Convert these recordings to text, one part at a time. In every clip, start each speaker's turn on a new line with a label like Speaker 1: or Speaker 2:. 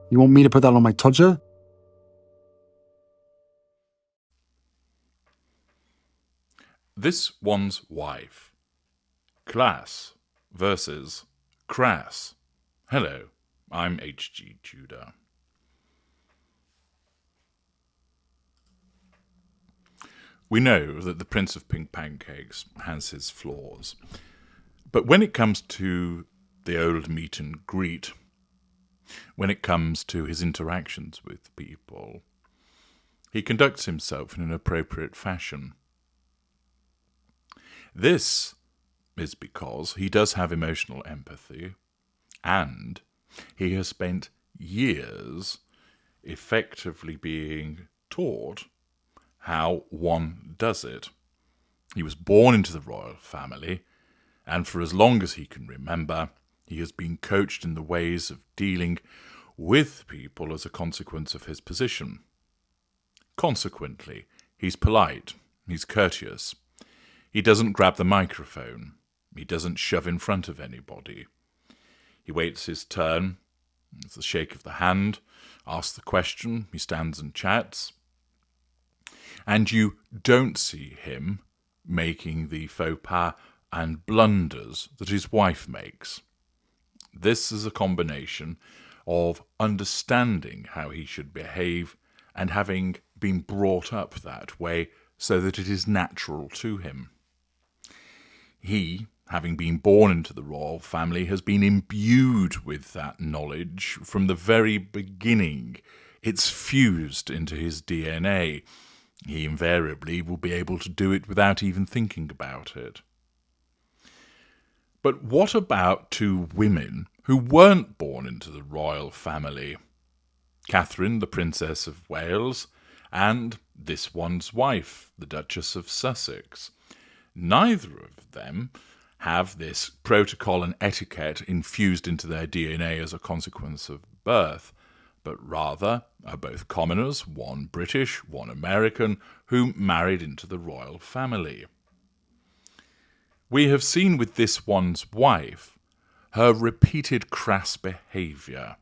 Speaker 1: You want me to put that on my Tudor?
Speaker 2: This one's wife. Class versus Crass. Hello, I'm HG Tudor. We know that the Prince of Pink Pancakes has his flaws. But when it comes to the old meet and greet, when it comes to his interactions with people, he conducts himself in an appropriate fashion. This is because he does have emotional empathy, and he has spent years effectively being taught how one does it. He was born into the royal family, and for as long as he can remember, he has been coached in the ways of dealing with people as a consequence of his position. Consequently, he's polite, he's courteous. He doesn't grab the microphone. He doesn't shove in front of anybody. He waits his turn. It's the shake of the hand, asks the question, he stands and chats. And you don't see him making the faux pas and blunders that his wife makes. This is a combination of understanding how he should behave and having been brought up that way so that it is natural to him. He, having been born into the royal family, has been imbued with that knowledge from the very beginning. It's fused into his DNA. He invariably will be able to do it without even thinking about it. But what about two women who weren't born into the royal family? Catherine, the Princess of Wales, and this one's wife, the Duchess of Sussex. Neither of them have this protocol and etiquette infused into their DNA as a consequence of birth, but rather are both commoners, one British, one American, who married into the royal family. We have seen with this one's wife her repeated crass behaviour,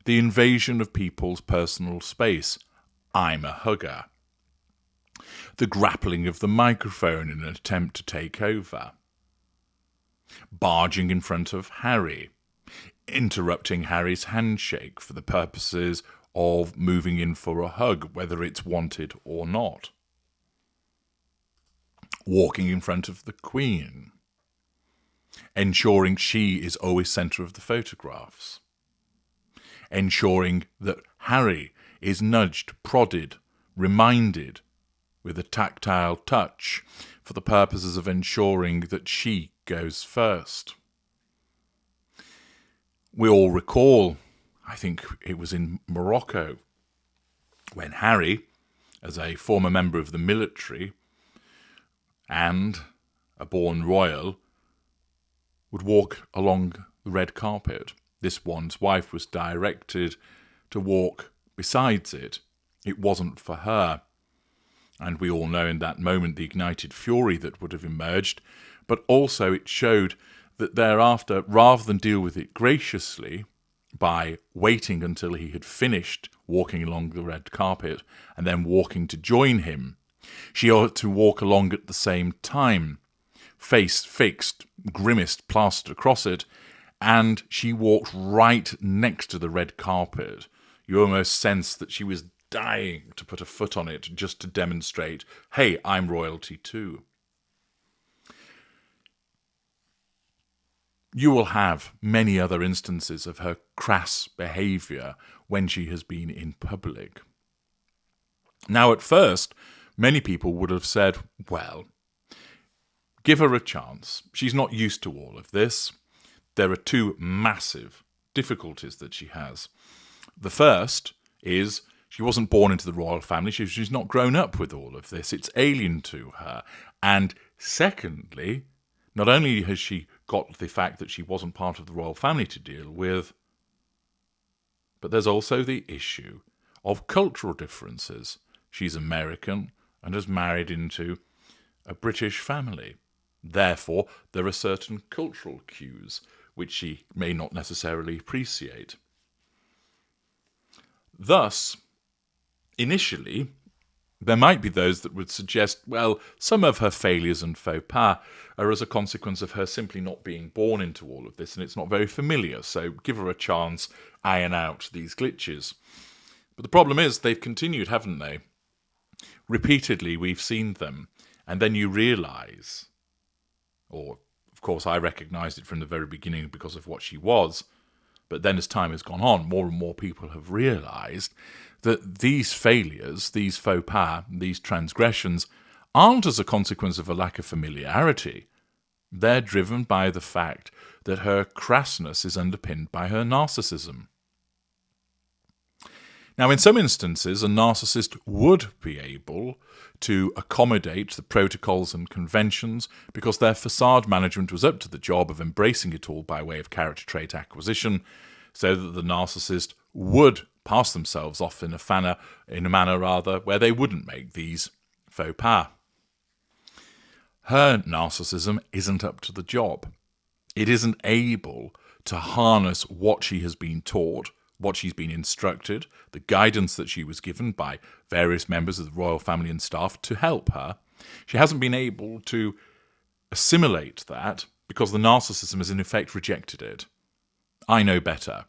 Speaker 2: the invasion of people's personal space. I'm a hugger. The grappling of the microphone in an attempt to take over. Barging in front of Harry. Interrupting Harry's handshake for the purposes of moving in for a hug, whether it's wanted or not. Walking in front of the Queen. Ensuring she is always centre of the photographs. Ensuring that Harry is nudged, prodded, reminded with a tactile touch for the purposes of ensuring that she goes first. We all recall, I think it was in Morocco, when Harry, as a former member of the military and a born royal, would walk along the red carpet. This one's wife was directed to walk besides it. It wasn't for her. And we all know in that moment the ignited fury that would have emerged, but also it showed that thereafter, rather than deal with it graciously by waiting until he had finished walking along the red carpet and then walking to join him, she ought to walk along at the same time, face fixed, grimaced plastered across it, and she walked right next to the red carpet. You almost sensed that she was dying to put a foot on it just to demonstrate, hey, I'm royalty too. You will have many other instances of her crass behaviour when she has been in public. Now, at first, many people would have said, well, give her a chance. She's not used to all of this. There are two massive difficulties that she has. The first is she wasn't born into the royal family. She's not grown up with all of this. It's alien to her. And secondly, not only has she got the fact that she wasn't part of the royal family to deal with, but there's also the issue of cultural differences. She's American and has married into a British family. Therefore, there are certain cultural cues which she may not necessarily appreciate. Thus, initially, there might be those that would suggest, well, some of her failures and faux pas are as a consequence of her simply not being born into all of this, and it's not very familiar, so give her a chance, iron out these glitches. But the problem is, they've continued, haven't they? Repeatedly, we've seen them, and then you realise, or of course I recognised it from the very beginning because of what she was, but then as time has gone on, more and more people have realised that these failures, these faux pas, these transgressions, aren't as a consequence of a lack of familiarity. They're driven by the fact that her crassness is underpinned by her narcissism. Now, in some instances, a narcissist would be able to accommodate the protocols and conventions because their facade management was up to the job of embracing it all by way of character trait acquisition, so that the narcissist would pass themselves off in a manner where they wouldn't make these faux pas. Her narcissism isn't up to the job. It isn't able to harness what she has been taught, what she's been instructed, the guidance that she was given by various members of the royal family and staff to help her. She hasn't been able to assimilate that because the narcissism has in effect rejected it. I know better.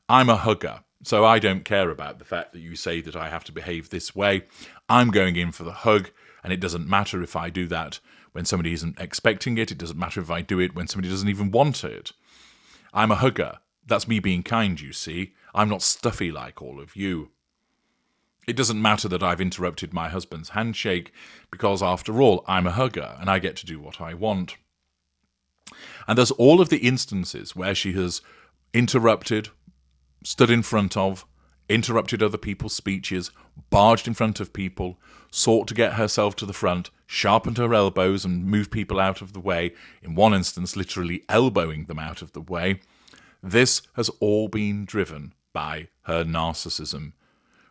Speaker 2: I'm a hugger, so I don't care about the fact that you say that I have to behave this way. I'm going in for the hug, and it doesn't matter if I do that when somebody isn't expecting it. It doesn't matter if I do it when somebody doesn't even want it. I'm a hugger. That's me being kind, you see. I'm not stuffy like all of you. It doesn't matter that I've interrupted my husband's handshake, because after all, I'm a hugger, and I get to do what I want. And there's all of the instances where she has interrupted, stood in front of, interrupted other people's speeches, barged in front of people, sought to get herself to the front, sharpened her elbows and moved people out of the way, in one instance literally elbowing them out of the way. This has all been driven by her narcissism,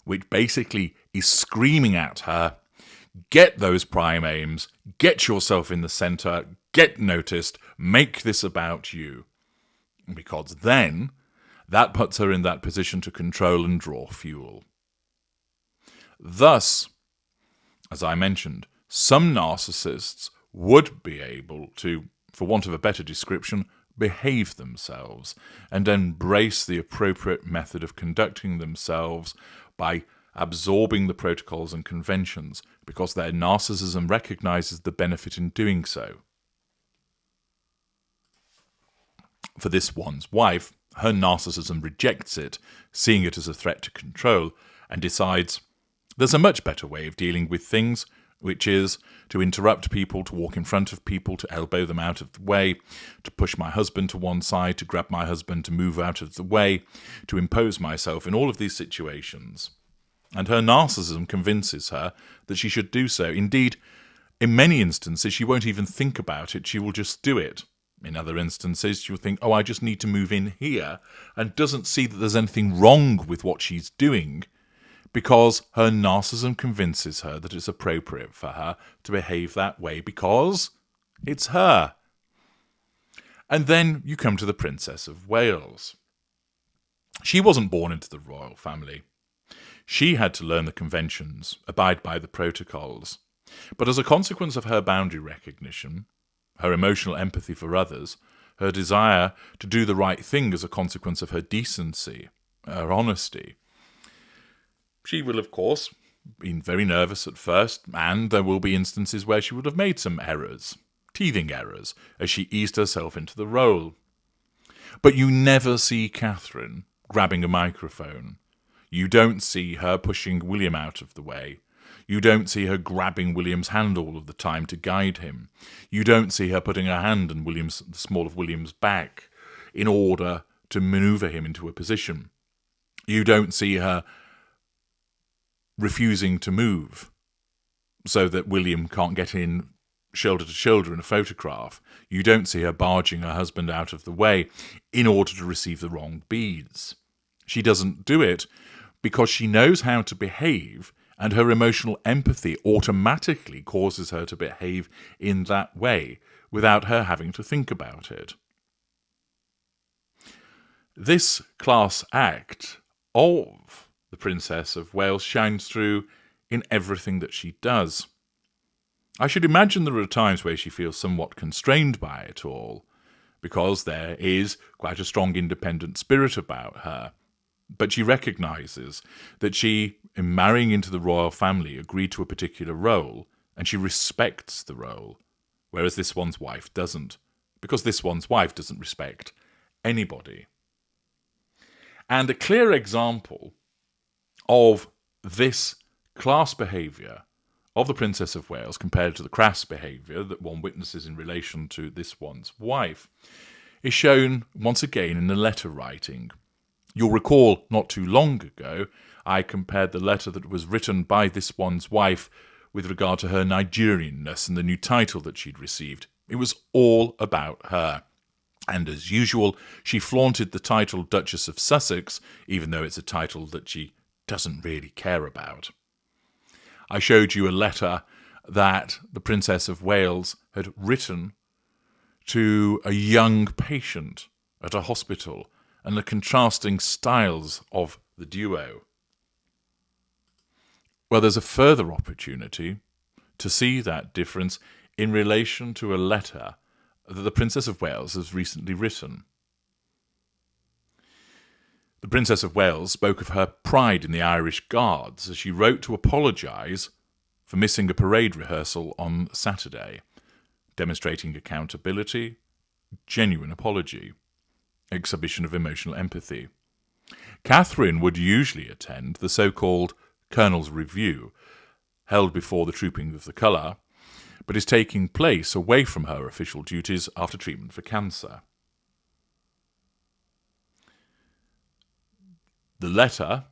Speaker 2: which basically is screaming at her, get those prime aims, get yourself in the centre, get noticed, make this about you. Because then that puts her in that position to control and draw fuel. Thus, as I mentioned, some narcissists would be able to, for want of a better description, behave themselves and embrace the appropriate method of conducting themselves by absorbing the protocols and conventions because their narcissism recognizes the benefit in doing so. For this one's wife, her narcissism rejects it, seeing it as a threat to control, and decides there's a much better way of dealing with things, which is to interrupt people, to walk in front of people, to elbow them out of the way, to push my husband to one side, to grab my husband to move out of the way, to impose myself in all of these situations. And her narcissism convinces her that she should do so. Indeed, in many instances, she won't even think about it, she will just do it. In other instances, she'll think, I just need to move in here, and doesn't see that there's anything wrong with what she's doing, because her narcissism convinces her that it's appropriate for her to behave that way because it's her. And then you come to the Princess of Wales. She wasn't born into the royal family. She had to learn the conventions, abide by the protocols. But as a consequence of her boundary recognition, her emotional empathy for others, her desire to do the right thing as a consequence of her decency, her honesty, she will, of course, been very nervous at first, and there will be instances where she would have made some errors, teething errors, as she eased herself into the role. But you never see Catherine grabbing a microphone. You don't see her pushing William out of the way. You don't see her grabbing William's hand all of the time to guide him. You don't see her putting her hand on the small of William's back in order to manoeuvre him into a position. You don't see her refusing to move so that William can't get in shoulder to shoulder in a photograph. You don't see her barging her husband out of the way in order to receive the wrong beads. She doesn't do it because she knows how to behave, and her emotional empathy automatically causes her to behave in that way without her having to think about it. This class act of the Princess of Wales shines through in everything that she does. I should imagine there are times where she feels somewhat constrained by it all, because there is quite a strong independent spirit about her. But she recognises that she, in marrying into the royal family, agreed to a particular role, and she respects the role, whereas this one's wife doesn't, because this one's wife doesn't respect anybody. And a clear example of this class behaviour of the Princess of Wales compared to the crass behaviour that one witnesses in relation to this one's wife is shown once again in the letter writing. You'll recall not too long ago I compared the letter that was written by this one's wife with regard to her Nigerianness and the new title that she'd received. It was all about her. And as usual, she flaunted the title Duchess of Sussex, even though it's a title that she doesn't really care about. I showed you a letter that the Princess of Wales had written to a young patient at a hospital, and the contrasting styles of the duo. Well, there's a further opportunity to see that difference in relation to a letter that the Princess of Wales has recently written. The Princess of Wales spoke of her pride in the Irish Guards as she wrote to apologise for missing a parade rehearsal on Saturday, demonstrating accountability, genuine apology, exhibition of emotional empathy. Catherine would usually attend the so-called Colonel's Review, held before the Trooping of the Colour, but is taking place away from her official duties after treatment for cancer. The letter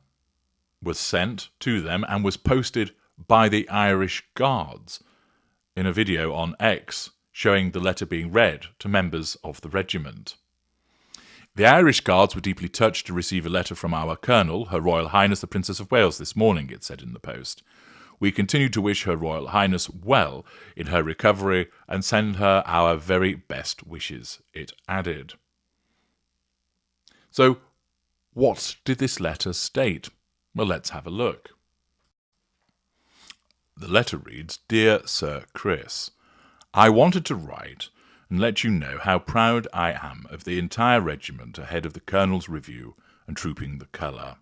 Speaker 2: was sent to them and was posted by the Irish Guards in a video on X showing the letter being read to members of the regiment. The Irish Guards were deeply touched to receive a letter from our Colonel, Her Royal Highness the Princess of Wales, this morning, it said in the post. We continue to wish Her Royal Highness well in her recovery and send her our very best wishes, it added. So, what did this letter state? Well, let's have a look. The letter reads, Dear Sir Chris, I wanted to write and let you know how proud I am of the entire regiment ahead of the Colonel's Review and Trooping the Colour.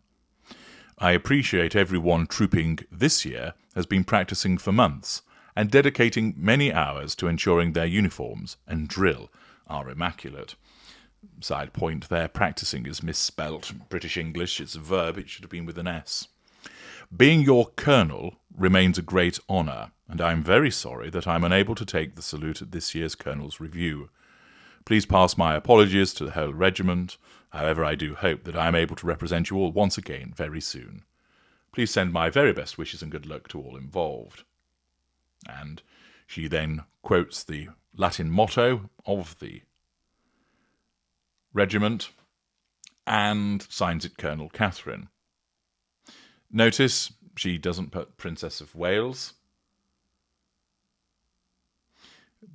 Speaker 2: I appreciate everyone trooping this year has been practising for months and dedicating many hours to ensuring their uniforms and drill are immaculate. Side point there, practising is misspelt. British English, it's a verb, it should have been with an S. Being your Colonel remains a great honour, and I am very sorry that I am unable to take the salute at this year's Colonel's Review. Please pass my apologies to the whole regiment. However, I do hope that I am able to represent you all once again very soon. Please send my very best wishes and good luck to all involved. And she then quotes the Latin motto of the regiment and signs it Colonel Catherine. Notice she doesn't put Princess of Wales,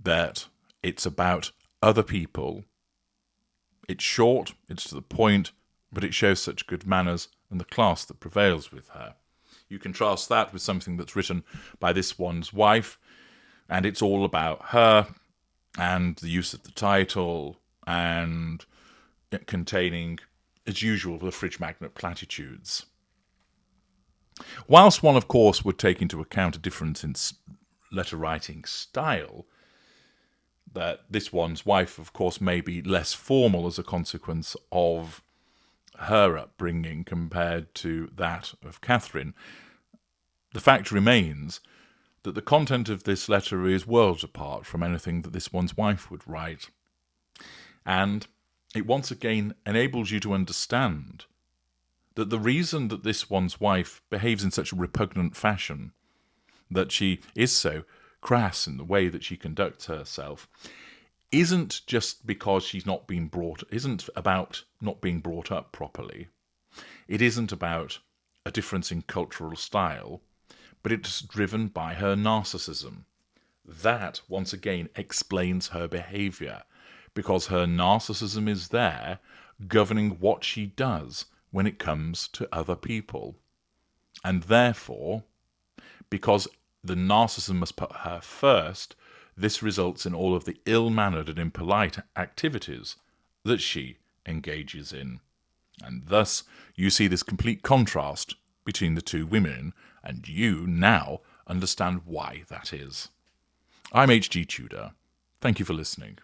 Speaker 2: that it's about other people. It's short, it's to the point, but it shows such good manners and the class that prevails with her. You contrast that with something that's written by this one's wife, and it's all about her and the use of the title and it containing, as usual, the fridge magnet platitudes. Whilst one, of course, would take into account a difference in letter-writing style, that this one's wife, of course, may be less formal as a consequence of her upbringing compared to that of Catherine, the fact remains that the content of this letter is worlds apart from anything that this one's wife would write. And it once again enables you to understand that the reason that this one's wife behaves in such a repugnant fashion, that she is so crass in the way that she conducts herself, isn't just because she's isn't about not being brought up properly. It isn't about a difference in cultural style, but it's driven by her narcissism. That, once again, explains her behaviour, because her narcissism is there governing what she does when it comes to other people. And therefore, because the narcissist must put her first, this results in all of the ill-mannered and impolite activities that she engages in. And thus, you see this complete contrast between the two women, and you now understand why that is. I'm H.G. Tudor. Thank you for listening.